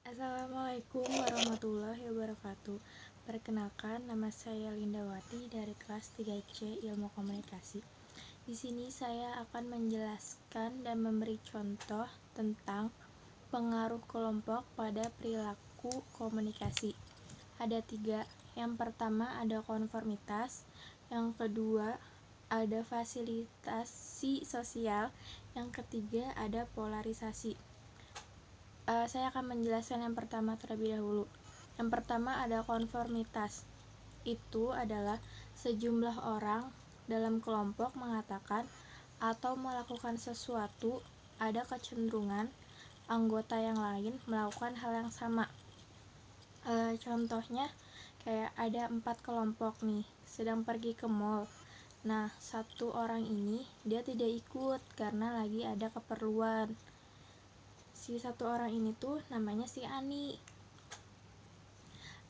Assalamualaikum warahmatullahi wabarakatuh. Perkenalkan, nama saya Lindawati dari kelas 3C Ilmu Komunikasi. Di sini saya akan menjelaskan dan memberi contoh tentang pengaruh kelompok pada perilaku komunikasi. Ada 3. Yang pertama ada konformitas, yang kedua ada fasilitasi sosial, yang ketiga ada polarisasi. Saya akan menjelaskan yang pertama terlebih dahulu. Yang pertama ada konformitas. Itu adalah sejumlah orang dalam kelompok mengatakan atau melakukan sesuatu, ada kecenderungan anggota yang lain melakukan hal yang sama. Contohnya kayak ada 4 kelompok nih sedang pergi ke mall. Nah, satu orang ini dia tidak ikut karena lagi ada keperluan. Si satu orang ini tuh namanya si Ani.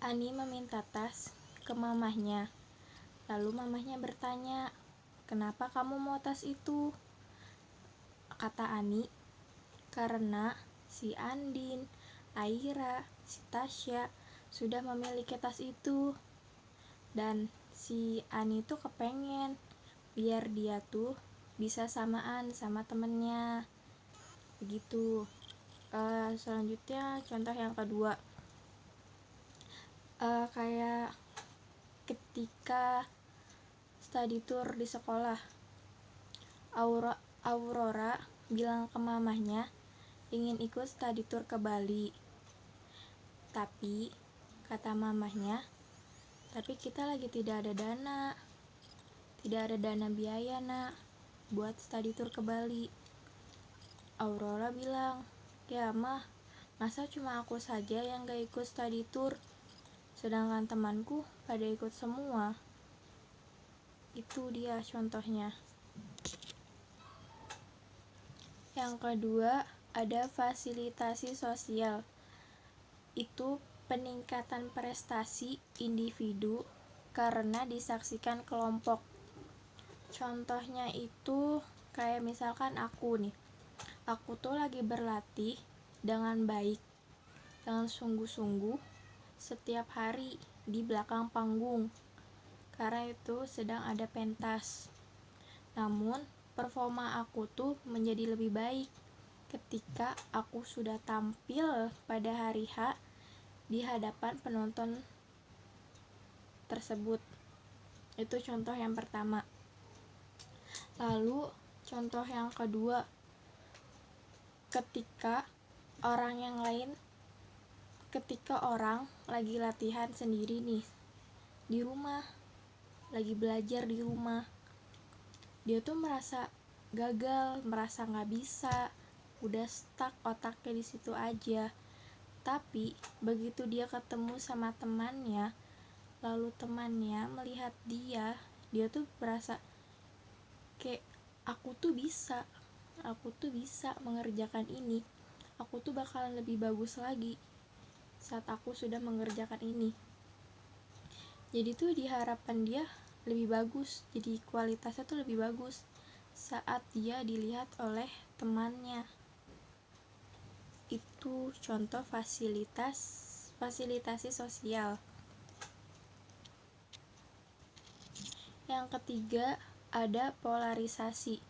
Ani meminta tas ke mamahnya. Lalu mamahnya bertanya, "Kenapa kamu mau tas itu?" Kata Ani, "Karena si Andin, Aira, si Tasya sudah memiliki tas itu. Dan si Ani tuh kepengen biar dia tuh bisa samaan sama temennya." Begitu. Selanjutnya contoh yang kedua, kayak ketika study tour di sekolah, Aurora bilang ke mamahnya ingin ikut study tour ke Bali. Tapi kata mamahnya, "Tapi kita lagi tidak ada dana biaya nak buat study tour ke Bali." Aurora bilang, "Ya mah, masa cuma aku saja yang gak ikut study tour, sedangkan temanku pada ikut semua?" Itu dia contohnya. Yang kedua ada fasilitasi sosial. Itu peningkatan prestasi individu karena disaksikan kelompok. Contohnya itu kayak misalkan aku nih, aku tuh lagi berlatih dengan baik, dengan sungguh-sungguh setiap hari di belakang panggung karena itu sedang ada pentas. Namun performa aku tuh menjadi lebih baik ketika aku sudah tampil pada hari H di hadapan penonton tersebut. Itu contoh yang pertama. Lalu contoh yang kedua, ketika orang lagi latihan sendiri nih di rumah, lagi belajar di rumah, dia tuh merasa gagal, merasa nggak bisa, udah stuck otaknya di situ aja. Tapi begitu dia ketemu sama temannya, lalu temannya melihat dia tuh berasa kayak aku tuh bisa mengerjakan ini, aku tuh bakalan lebih bagus lagi saat aku sudah mengerjakan ini. Jadi tuh diharapkan dia lebih bagus, jadi kualitasnya tuh lebih bagus saat dia dilihat oleh temannya. Itu contoh fasilitasi sosial. Yang ketiga ada polarisasi.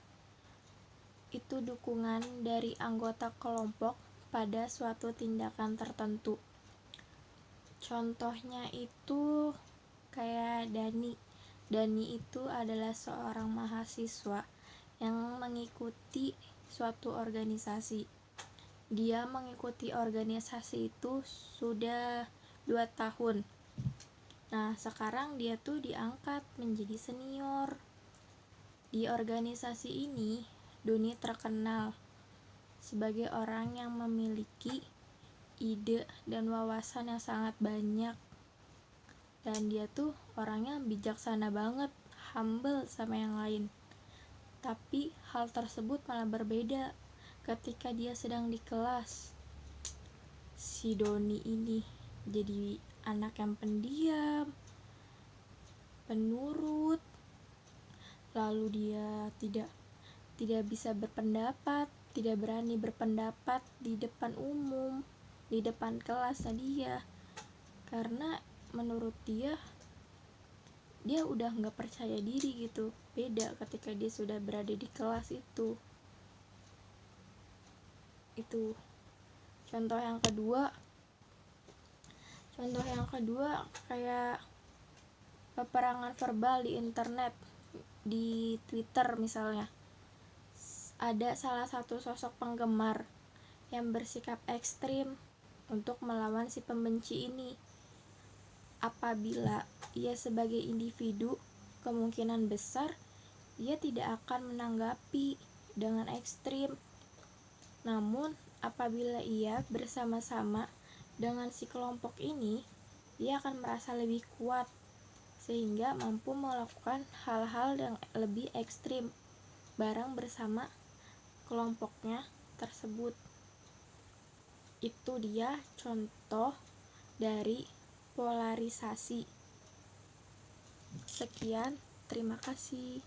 Itu dukungan dari anggota kelompok pada suatu tindakan tertentu. Contohnya itu kayak Dani itu adalah seorang mahasiswa yang mengikuti suatu organisasi. Dia mengikuti organisasi itu sudah 2 tahun. Nah, sekarang dia tuh diangkat menjadi senior. Di organisasi ini, Doni terkenal sebagai orang yang memiliki ide dan wawasan yang sangat banyak. Dan dia tuh orangnya bijaksana banget, humble sama yang lain. Tapi hal tersebut malah berbeda ketika dia sedang di kelas. Si Doni ini jadi anak yang pendiam, penurut, lalu dia tidak bisa berpendapat, tidak berani berpendapat di depan umum. di depan kelas dia, karena menurut dia udah nggak percaya diri gitu. Beda ketika dia sudah berada di kelas itu. Contoh yang kedua kayak peperangan verbal di internet, di Twitter misalnya. Ada salah satu sosok penggemar yang bersikap ekstrim untuk melawan si pembenci ini. Apabila ia sebagai individu, kemungkinan besar ia tidak akan menanggapi dengan ekstrim. Namun, apabila ia bersama-sama dengan si kelompok ini, ia akan merasa lebih kuat sehingga mampu melakukan hal-hal yang lebih ekstrim bareng bersama kelompoknya tersebut. Itu dia contoh dari polarisasi. Sekian, terima kasih.